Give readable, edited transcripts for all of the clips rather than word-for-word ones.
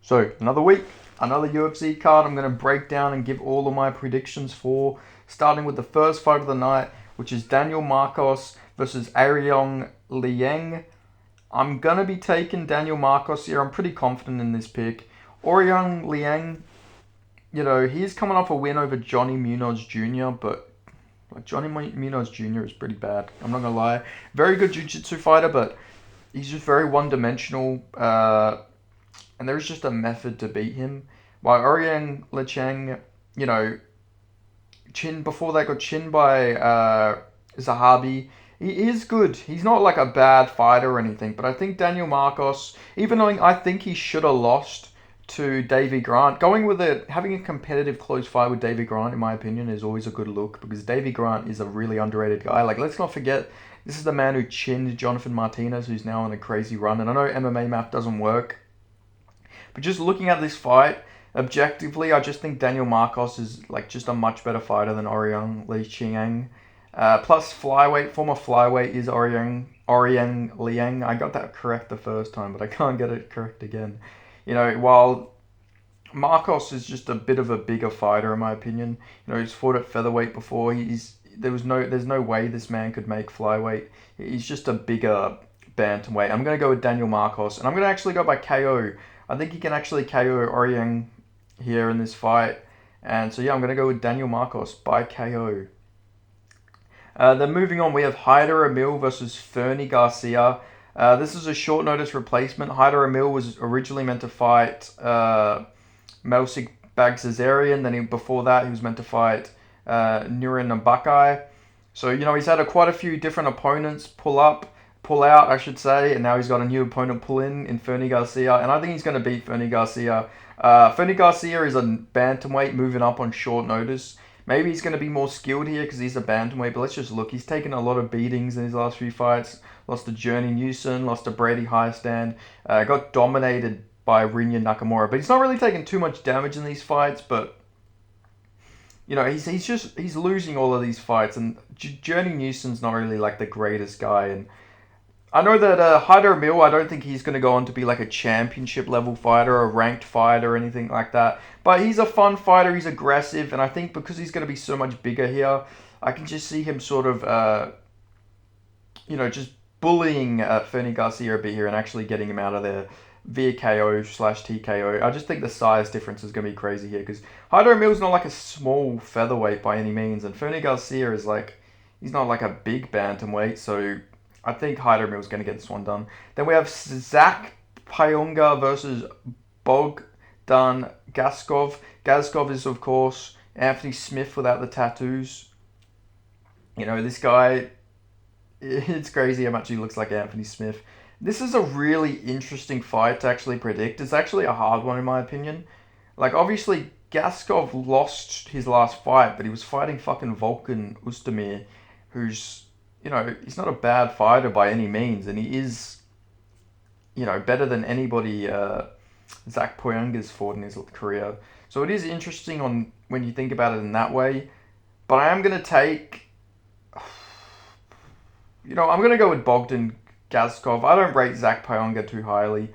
So, another week, another UFC card I'm going to break down and give all of my predictions for, starting with the first fight of the night, which is Daniel Marcos versus Ariong Liang. I'm going to be taking Daniel Marcos here. I'm pretty confident in this pick. Orion Liang, he's coming off a win over Johnny Munoz Jr., but Johnny Munoz Jr. is pretty bad. I'm not going to lie. Very good jiu-jitsu fighter, but he's just very one-dimensional. And there's just a method to beat him. While Orion Licheng, before they got chinned by Zahabi, he is good. He's not like a bad fighter or anything, but I think Daniel Marcos, even though I think he should have lost to Davy Grant, having a competitive close fight with Davy Grant, in my opinion, is always a good look because Davy Grant is a really underrated guy. Like, let's not forget, this is the man who chinned Jonathan Martinez, who's now on a crazy run. And I know MMA math doesn't work, but just looking at this fight, objectively, I just think Daniel Marcos is like just a much better fighter than Orion Liang. Plus former flyweight is Orion Liang. I got that correct the first time, but I can't get it correct again. While Marcos is just a bit of a bigger fighter in my opinion. He's fought at featherweight before. There's no way this man could make flyweight. He's just a bigger bantamweight. I'm gonna go with Daniel Marcos, and I'm gonna actually go by KO. I think he can actually KO Oriang here in this fight. And so, yeah, I'm going to go with Daniel Marcos by KO. Then moving on, we have Haider Emil versus Fernie Garcia. This is a short notice replacement. Haider Emil was originally meant to fight Melsik Bagzazarian. Then before that, he was meant to fight Nurin Nabakai. So, he's had quite a few different opponents pull out, I should say, and now he's got a new opponent pull in Fernie Garcia, and I think he's going to beat Fernie Garcia. Fernie Garcia is a bantamweight moving up on short notice. Maybe he's going to be more skilled here because he's a bantamweight, but let's just look. He's taken a lot of beatings in his last few fights. Lost to Journey Newson, lost to Brady Highstand, got dominated by Rinya Nakamura, but he's not really taking too much damage in these fights, but he's losing all of these fights, and Journey Newson's not really like the greatest guy, and I know that Haider Emil, I don't think he's going to go on to be like a championship level fighter or a ranked fighter or anything like that. But he's a fun fighter, he's aggressive, and I think because he's going to be so much bigger here, I can just see him sort of, just bullying Fernie Garcia a bit here and actually getting him out of there via KO/TKO. I just think the size difference is going to be crazy here because Haider Emil's not like a small featherweight by any means, and Fernie Garcia is like, he's not like a big bantamweight, so I think Haider Emil's going to get this one done. Then we have Zach Pyonga versus Bogdan Gaskov. Gaskov is, of course, Anthony Smith without the tattoos. This guy, it's crazy how much he looks like Anthony Smith. This is a really interesting fight to actually predict. It's actually a hard one in my opinion. Like, obviously, Gaskov lost his last fight, but he was fighting fucking Volkan Oezdemir, who's, he's not a bad fighter by any means, and he is, better than anybody Zach Poyanga's fought in his career. So it is interesting on when you think about it in that way. But I am going to take, I'm going to go with Bogdan Gaskov. I don't rate Zach Poyanga too highly.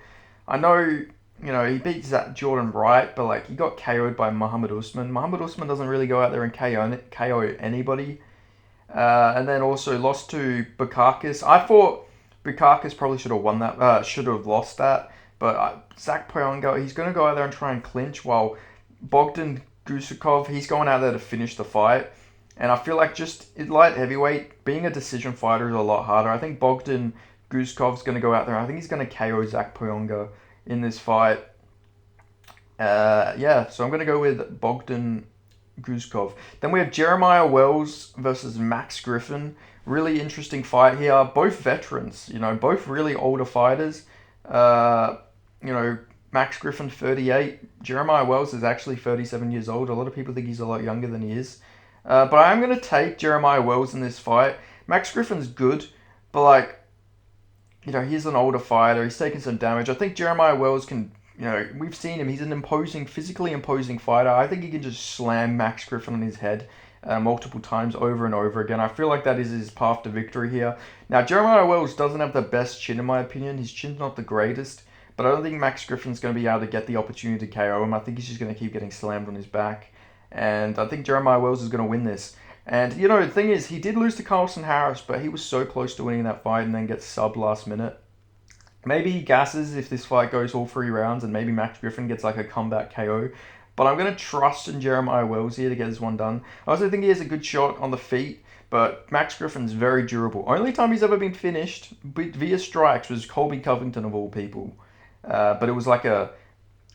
I know, he beat Jordan Wright, but like he got KO'd by Muhammad Usman. Muhammad Usman doesn't really go out there and KO anybody. And then also lost to Bukakis. I thought Bukakis probably should have won that, should have lost that. But Zach Poyanga, he's going to go out there and try and clinch, while Bogdan Gusakov, he's going out there to finish the fight. And I feel like just in light heavyweight, being a decision fighter is a lot harder. I think Bogdan Gusakov's going to go out there. I think he's going to KO Zach Poyanga in this fight. So I'm going to go with Bogdan Gusakov. Then we have Jeremiah Wells versus Max Griffin. Really interesting fight here. Both veterans, both really older fighters. Max Griffin 38. Jeremiah Wells is actually 37 years old. A lot of people think he's a lot younger than he is. But I am going to take Jeremiah Wells in this fight. Max Griffin's good, but he's an older fighter. He's taken some damage. I think Jeremiah Wells can, we've seen him. He's an physically imposing fighter. I think he can just slam Max Griffin on his head multiple times over and over again. I feel like that is his path to victory here. Now, Jeremiah Wells doesn't have the best chin in my opinion. His chin's not the greatest, But I don't think Max Griffin's going to be able to get the opportunity to KO him. I think he's just going to keep getting slammed on his back. And I think Jeremiah Wells is going to win this. And, the thing is, he did lose to Carlson Harris, but he was so close to winning that fight and then gets subbed last minute. Maybe he gasses if this fight goes all 3 rounds, and maybe Max Griffin gets like a comeback KO. But I'm going to trust in Jeremiah Wells here to get this one done. I also think he has a good shot on the feet, but Max Griffin's very durable. Only time he's ever been finished via strikes was Colby Covington, of all people. But it was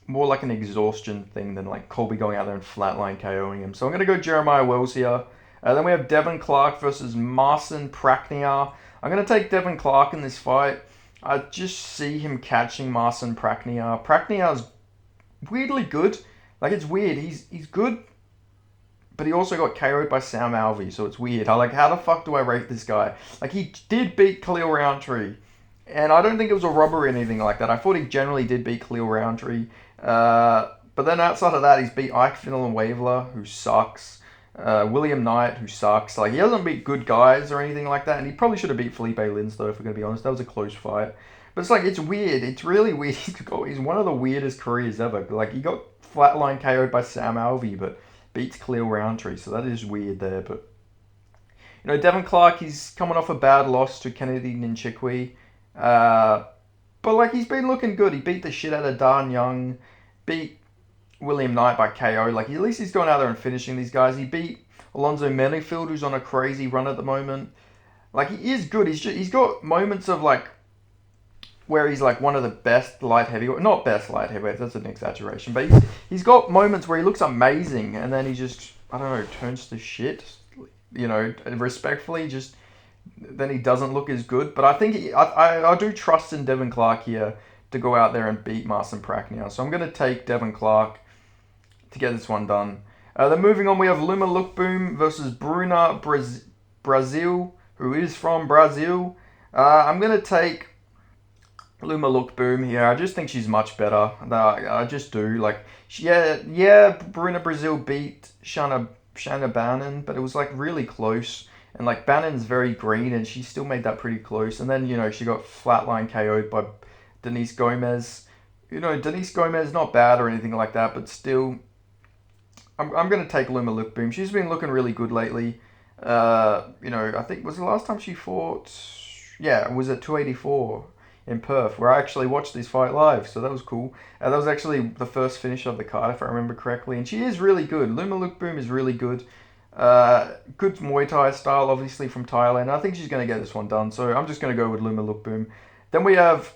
more like an exhaustion thing than like Colby going out there and flatline KOing him. So I'm going to go Jeremiah Wells here. Then we have Devin Clark versus Marcin Prachnio. I'm going to take Devin Clark in this fight. I just see him catching Marcin Prachnio. Prachnio's weirdly good. Like, it's weird. He's good, but he also got KO'd by Sam Alvey, so it's weird. How the fuck do I rate this guy? Like, he did beat Khalil Roundtree, and I don't think it was a robbery or anything like that. I thought he generally did beat Khalil Roundtree. But then outside of that, he's beat Ike Villanueva, who sucks. William Knight, who sucks. Like, he hasn't beat good guys or anything like that, and he probably should have beat Felipe Lins, though, if we're going to be honest. That was a close fight. But it's like, it's weird. It's really weird. He's one of the weirdest careers ever. Like, he got flatline KO'd by Sam Alvey, but beats Khalil Roundtree, so that is weird there. But, Devin Clark, he's coming off a bad loss to Kennedy Nchikwi. But, like, he's been looking good. He beat the shit out of Dan Young, beat William Knight by KO. Like, at least he's going out there and finishing these guys. He beat Alonzo Menifield, who's on a crazy run at the moment. Like, he is good. He's got moments of, like, where he's, like, one of the best light heavyweights. Not best light heavyweights, that's an exaggeration. But he's got moments where he looks amazing, and then he just, I don't know, turns to shit. Respectfully, just, then he doesn't look as good. But I think, I do trust in Devin Clark here to go out there and beat Marcin Prachnio. So I'm going to take Devin Clark to get this one done. Then moving on, we have Luma Lookboom versus Bruna Brazil, who is from Brazil. I'm going to take Luma Lookboom here. I just think she's much better. I just do. Like, Bruna Brazil beat Shanna Bannon, but it was like really close. And like, Bannon's very green, and she still made that pretty close. And then, she got flatline KO'd by Denise Gomez. Denise Gomez, not bad or anything like that, but still, I'm going to take Luma Lookboom. She's been looking really good lately. I think, was the last time she fought? Yeah, it was at 284 in Perth, where I actually watched this fight live, so that was cool. That was actually the first finish of the card, if I remember correctly, and she is really good. Luma Lookboom is really good. Good Muay Thai style, obviously, from Thailand. I think she's going to get this one done, so I'm just going to go with Luma Lookboom. Then we have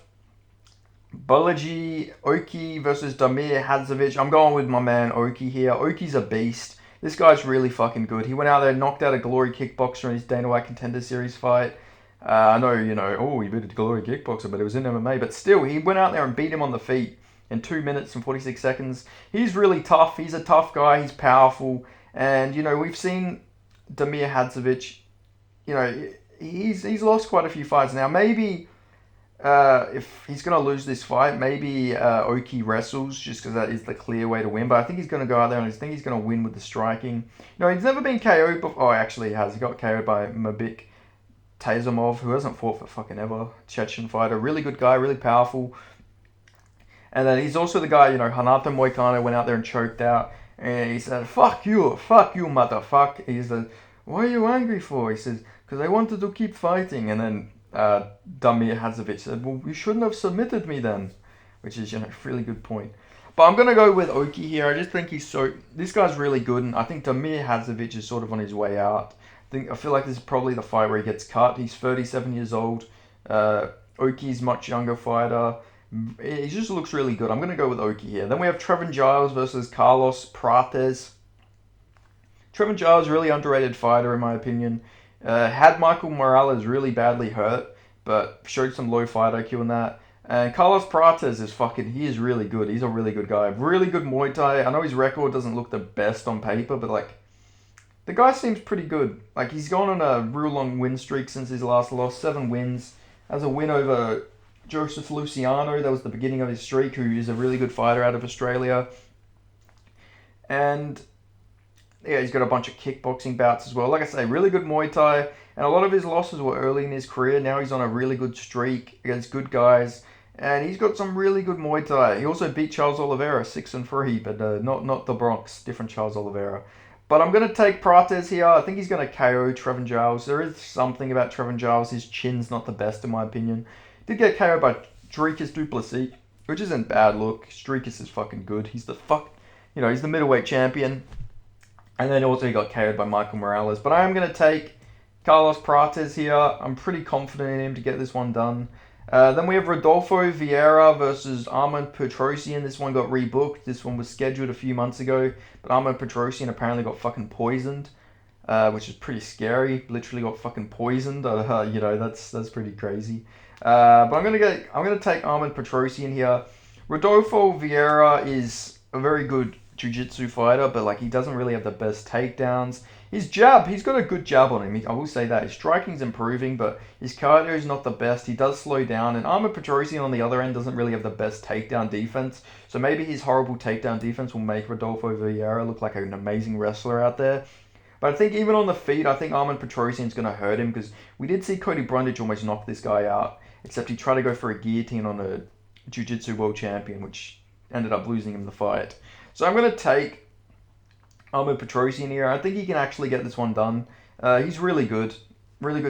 Balaji Oki versus Damir Hadzovic. I'm going with my man Oki here. Oki's a beast. This guy's really fucking good. He went out there, knocked out a Glory Kickboxer in his Dana White Contender Series fight. I know, he beat a Glory Kickboxer, but it was in MMA. But still, he went out there and beat him on the feet in 2 minutes and 46 seconds. He's really tough. He's a tough guy. He's powerful. And, we've seen Damir Hadzovic, he's lost quite a few fights now. Maybe if he's going to lose this fight, maybe Oki wrestles, just because that is the clear way to win. But I think he's going to go out there and I think he's going to win with the striking. He's never been KO'd before. Oh, actually he has. He got KO'd by Mabik Tazimov, who hasn't fought for fucking ever. Chechen fighter. Really good guy, really powerful. And then he's also the guy, Hanato Moicano went out there and choked out. And he said, fuck you, motherfucker. He said, what are you angry for? He says, because I wanted to keep fighting. And then Damir Hadzovic said, well, you shouldn't have submitted me then. Which is, really good point. But I'm going to go with Oki here. I just think this guy's really good. And I think Damir Hadzovic is sort of on his way out. I feel like this is probably the fight where he gets cut. He's 37 years old. Oki's much younger fighter. He just looks really good. I'm going to go with Oki here. Then we have Trevin Giles versus Carlos Prates. Trevin Giles, really underrated fighter in my opinion. Had Michael Morales really badly hurt, but showed some low fight IQ in that. And Carlos Prates he is really good. He's a really good guy. Really good Muay Thai. I know his record doesn't look the best on paper, but the guy seems pretty good. He's gone on a real long win streak since his last loss. 7 wins. Has a win over Joseph Luciano. That was the beginning of his streak, who is a really good fighter out of Australia. And yeah, he's got a bunch of kickboxing bouts as well. Like I say, really good Muay Thai. And a lot of his losses were early in his career. Now he's on a really good streak against good guys. and he's got some really good Muay Thai. He also beat Charles Oliveira 6-3, but not the Bronx, different Charles Oliveira. But I'm gonna take Prates here. I think he's gonna KO Trevin Giles. There is something about Trevin Giles. His chin's not the best in my opinion. Did get KO'd by Dricus Duplessis, which isn't bad. Look, Dricus is fucking good. He's he's the middleweight champion. And then also he got KO'd by Michael Morales. But I am going to take Carlos Prates here. I'm pretty confident in him to get this one done. Then we have Rodolfo Vieira versus Armand Petrosian. This one got rebooked. This one was scheduled a few months ago. But Armand Petrosian apparently got fucking poisoned. Which is pretty scary. Literally got fucking poisoned. That's pretty crazy. But I'm gonna take Armand Petrosian here. Rodolfo Vieira is a very good jiu-jitsu fighter, but like he doesn't really have the best takedowns. His jab, he's got a good jab on him. I will say that his striking's improving, but his cardio is not the best. He does slow down, and Armand Petrosian on the other end doesn't really have the best takedown defense. So maybe his horrible takedown defense will make Rodolfo Vieira look like an amazing wrestler out there. But I think even on the feet, I think Armand Petrosian's going to hurt him because we did see Cody Brundage almost knock this guy out, except he tried to go for a guillotine on a jiu-jitsu world champion, which ended up losing him the fight. So I'm going to take Armand Petrosian here. I think he can actually get this one done. He's really good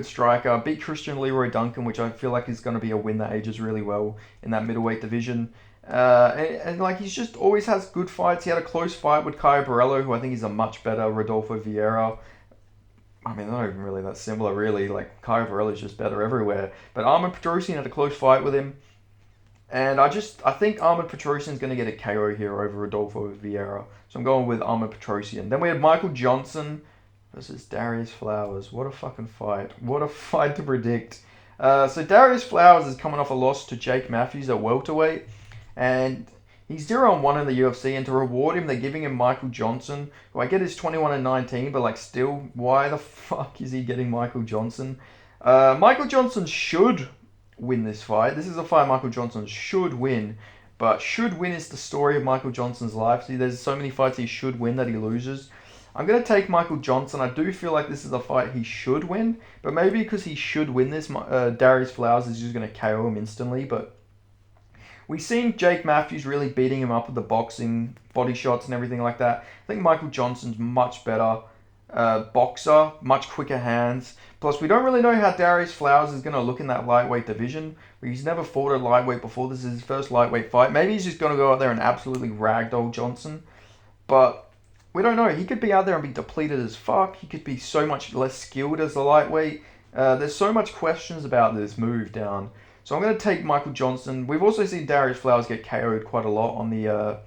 striker. Beat Christian Leroy Duncan, which I feel like is going to be a win that ages really well in that middleweight division. And like he's just always has good fights. He had a close fight with Caio Borrello, who I think is a much better Rodolfo Vieira. I mean, they're not even really that similar, really. Like Caio Borrello is just better everywhere. But Armand Petrosian had a close fight with him. And I think Armand Petrosian is going to get a KO here over Rodolfo Vieira. So I'm going with Armand Petrosian. Then we have Michael Johnson versus Darius Flowers. What a fucking fight. What a fight to predict. So Darius Flowers is coming off a loss to Jake Matthews at welterweight. And he's 0-1 in the UFC. And to reward him, they're giving him Michael Johnson, who I get is 21-19. But like still, why the fuck is he getting Michael Johnson? Michael Johnson should win this fight. This is a fight Michael Johnson should win, but should win is the story of Michael Johnson's life. See, there's so many fights he should win that he loses. I'm going to take Michael Johnson. I do feel like this is a fight he should win, but maybe because he should win this, Darius Flowers is just going to KO him instantly. But we've seen Jake Matthews really beating him up with the boxing, body shots and everything like that. I think Michael Johnson's much better boxer, much quicker hands. Plus, we don't really know how Darius Flowers is going to look in that lightweight division. He's never fought a lightweight before. This is his first lightweight fight. Maybe he's just going to go out there and absolutely ragdoll Johnson. But we don't know. He could be out there and be depleted as fuck. He could be so much less skilled as a lightweight. There's so much questions about this move down. So I'm going to take Michael Johnson. We've also seen Darius Flowers get KO'd quite a lot on the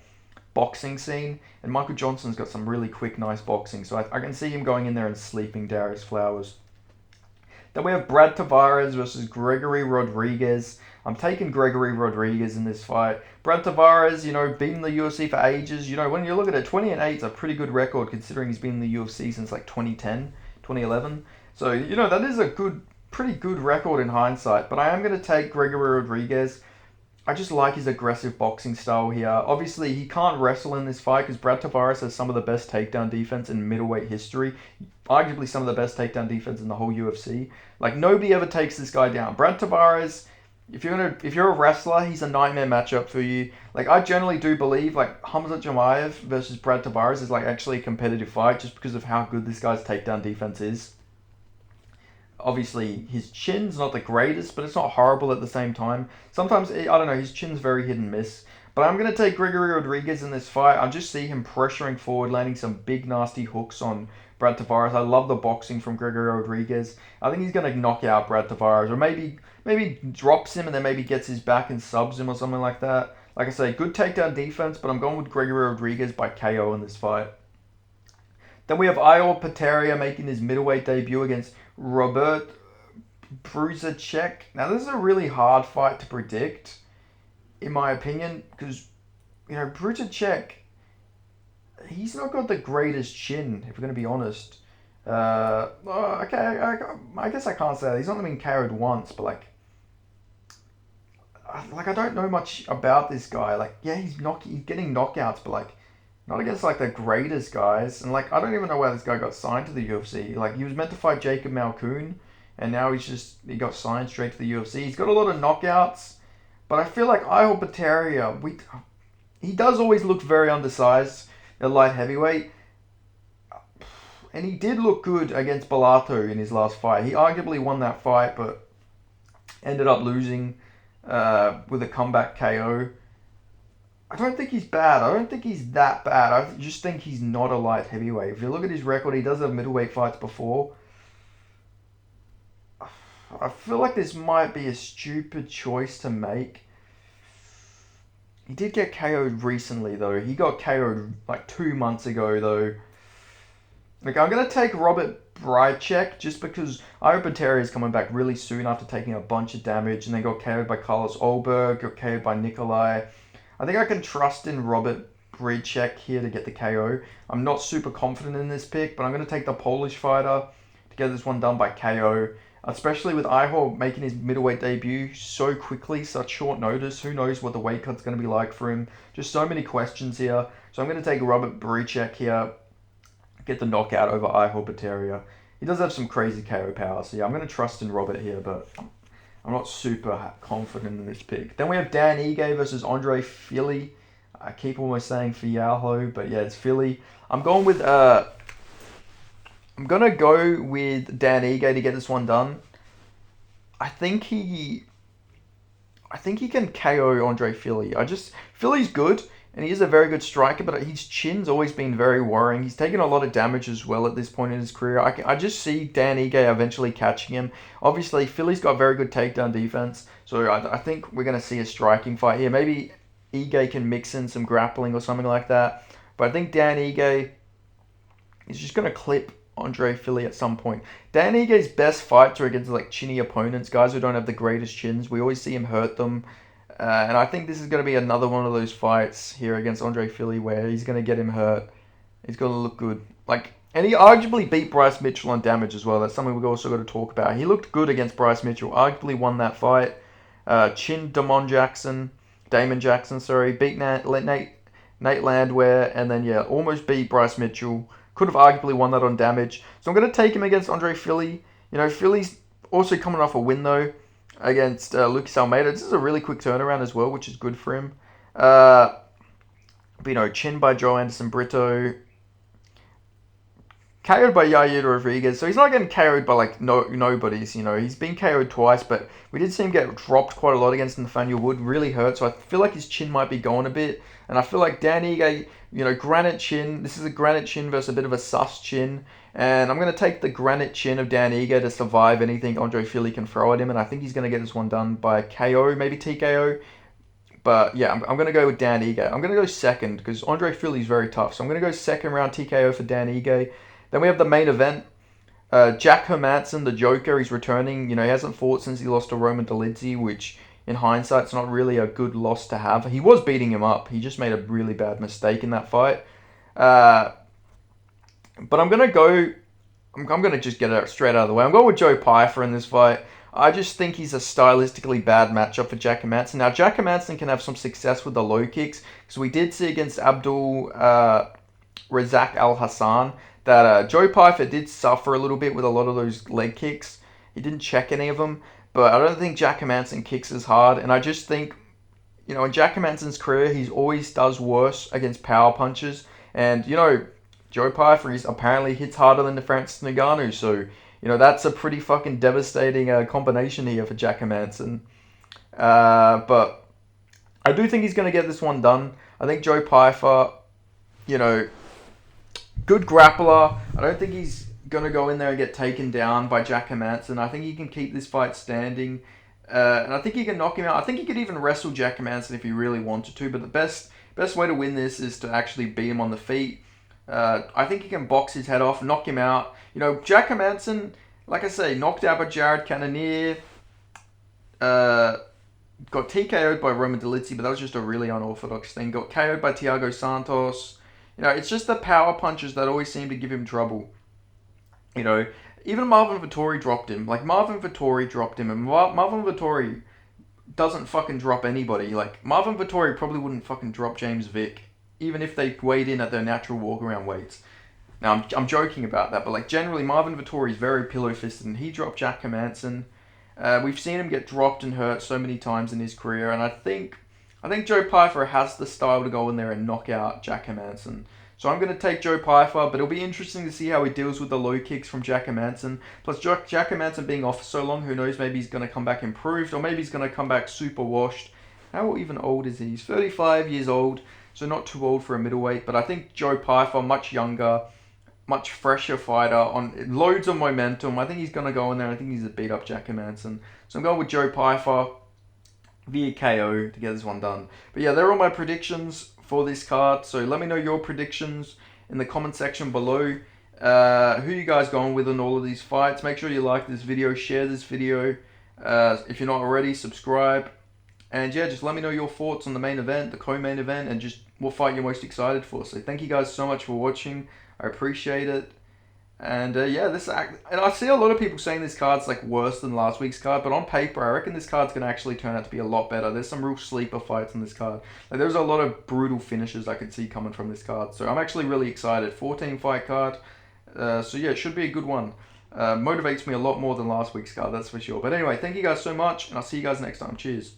boxing scene. And Michael Johnson's got some really quick, nice boxing. So I can see him going in there and sleeping Darius Flowers. Then we have Brad Tavares versus Gregory Rodriguez. I'm taking Gregory Rodriguez in this fight. Brad Tavares, been in the UFC for ages. When you look at it, 20-8 is a pretty good record considering he's been in the UFC since like 2010, 2011. So, that is a pretty good record in hindsight. But I am going to take Gregory Rodriguez. I just like his aggressive boxing style here. Obviously, he can't wrestle in this fight because Brad Tavares has some of the best takedown defense in middleweight history. Arguably some of the best takedown defense in the whole UFC. Like, nobody ever takes this guy down. Brad Tavares, if you're a wrestler, he's a nightmare matchup for you. Like, I generally do believe, like, Hamza Chimaev versus Brad Tavares is, like, actually a competitive fight just because of how good this guy's takedown defense is. Obviously, his chin's not the greatest, but it's not horrible at the same time. Sometimes, I don't know, his chin's very hit and miss. But I'm going to take Gregory Rodriguez in this fight. I just see him pressuring forward, landing some big, nasty hooks on Brad Tavares. I love the boxing from Gregory Rodriguez. I think he's going to knock out Brad Tavares, or maybe drops him and then maybe gets his back and subs him or something like that. Like I say, good takedown defense, but I'm going with Gregory Rodriguez by KO in this fight. Then we have Ior Peteria making his middleweight debut against Robert Bruzicek. Now, this is a really hard fight to predict, in my opinion, because, Bruzicek, he's not got the greatest chin, if we're going to be honest. Okay, I guess I can't say that. He's only been KO'd once, but, I don't know much about this guy. Like, yeah, he's getting knockouts, but, not against, the greatest guys. And, I don't even know why this guy got signed to the UFC. He was meant to fight Jacob Malkoun, and now he got signed straight to the UFC. He's got a lot of knockouts, But I feel like Ihor Bateria, he does always look very undersized at light heavyweight. And he did look good against Bellato in his last fight. He arguably won that fight, but ended up losing with a comeback KO. I don't think he's bad. I don't think he's that bad. I just think he's not a light heavyweight. If you look at his record, he does have middleweight fights before. I feel like this might be a stupid choice to make. He did get KO'd recently, though. He got KO'd like 2 months ago, though. Like, I'm going to take Robert Brycek just because Ihor Bateria is coming back really soon after taking a bunch of damage and then got KO'd by Carlos Olberg, got KO'd by Nikolai. I think I can trust in Robert Brycek here to get the KO. I'm not super confident in this pick, but I'm going to take the Polish fighter to get this one done by KO. Especially with Ihor making his middleweight debut so quickly, such short notice. Who knows what the weight cut's going to be like for him. Just so many questions here. So I'm going to take Robert Brycek here. Get the knockout over Ihor Bateria. He does have some crazy KO power, so yeah, I'm going to trust in Robert here, but I'm not super confident in this pick. Then we have Dan Ige versus Andre Fili. I keep almost saying Fialho, but yeah, it's Fili. I'm going with I'm gonna go with Dan Ige to get this one done. I think he can KO Andre Fili. Fili's good and he is a very good striker, but his chin's always been very worrying. He's taken a lot of damage as well at this point in his career. I just see Dan Ige eventually catching him. Obviously, Fili's got very good takedown defense, so I think we're going to see a striking fight here. Maybe Ige can mix in some grappling or something like that. But I think Dan Ige is just going to clip Andre Fili at some point. Dan Ige's best fights are against like chinny opponents, guys who don't have the greatest chins. We always see him hurt them. And I think this is going to be another one of those fights here against Andre Fili where he's going to get him hurt. He's going to look good. And he arguably beat Bryce Mitchell on damage as well. That's something we've also got to talk about. He looked good against Bryce Mitchell. Arguably won that fight. Damon Jackson, beat Nate Landwehr, and then almost beat Bryce Mitchell. Could have arguably won that on damage. So I'm going to take him against Andre Fili. Fili's also coming off a win though against Lucas Almeida. This is a really quick turnaround as well, which is good for him. Chin by Joe Anderson Brito. KO'd by Yair Rodriguez. So he's not getting KO'd by nobodies. He's been KO'd twice, but we did see him get dropped quite a lot against Nathaniel Wood. Really hurt. So I feel like his chin might be going a bit. And I feel like Dan Ige, granite chin. This is a granite chin versus a bit of a sus chin. And I'm going to take the granite chin of Dan Ige to survive anything Andre Fili can throw at him. And I think he's going to get this one done by KO, maybe TKO. But yeah, I'm going to go with Dan Ige. I'm going to go second because Andre Fili is very tough. So I'm going to go second round TKO for Dan Ige. Then we have the main event. Jack Hermanson, the Joker, he's returning. He hasn't fought since he lost to Roman Dolidze, which in hindsight, it's not really a good loss to have. He was beating him up. He just made a really bad mistake in that fight. But I'm going to just get it straight out of the way. I'm going with Joe Pyfer in this fight. I just think he's a stylistically bad matchup for Jack Hermanson. Now, Jack Hermanson can have some success with the low kicks, because we did see against Abdul Razak Al Hassan that Joe Pyfer did suffer a little bit with a lot of those leg kicks. He didn't check any of them, but I don't think Jack Hermanson kicks as hard, and I just think, in Jack Hermanson's career, he always does worse against power punches, and, Joe Pyfer apparently hits harder than the Francis Ngannou, so, that's a pretty fucking devastating combination here for Jack Hermanson. But I do think he's going to get this one done. I think Joe Pyfer, good grappler. I don't think he's going to go in there and get taken down by Jack Hermanson. I think he can keep this fight standing. And I think he can knock him out. I think he could even wrestle Jack Hermanson if he really wanted to. But the best way to win this is to actually beat him on the feet. I think he can box his head off, knock him out. Jack Hermanson, like I say, knocked out by Jared Cannonier. Got TKO'd by Roman Dolidze, but that was just a really unorthodox thing. Got KO'd by Thiago Santos. It's just the power punches that always seem to give him trouble. Even Marvin Vettori dropped him. Marvin Vettori dropped him, and Marvin Vettori doesn't fucking drop anybody. Marvin Vettori probably wouldn't fucking drop James Vick, even if they weighed in at their natural walk-around weights. Now, I'm joking about that, but generally, Marvin Vettori is very pillow-fisted, and he dropped Jack Hermanson. We've seen him get dropped and hurt so many times in his career, and I think Joe Pyfer has the style to go in there and knock out Jack Hermanson. So I'm going to take Joe Pyfer, but it'll be interesting to see how he deals with the low kicks from Jack Hermanson. Plus, Jack Hermanson being off for so long, who knows, maybe he's going to come back improved, or maybe he's going to come back super washed. How even old is he? He's 35 years old, so not too old for a middleweight, but I think Joe Pyfer, much younger, much fresher fighter, on loads of momentum. I think he's going to go in there, I think he's going to beat up Jack Hermanson. So I'm going with Joe Pyfer via KO to get this one done. But yeah, they're all my predictions for this card. So let me know your predictions in the comment section below. Who you guys going with in all of these fights? Make sure you like this video, share this video. If you're not already, subscribe. And yeah, just let me know your thoughts on the main event, the co-main event, and just what fight you're most excited for. So thank you guys so much for watching. I appreciate it. And yeah, and I see a lot of people saying this card's like worse than last week's card, but on paper, I reckon this card's gonna actually turn out to be a lot better. There's some real sleeper fights on this card. Like there's a lot of brutal finishes I could see coming from this card. So I'm actually really excited. 14 fight card. So yeah, it should be a good one. Motivates me a lot more than last week's card, that's for sure. But anyway, thank you guys so much, and I'll see you guys next time. Cheers.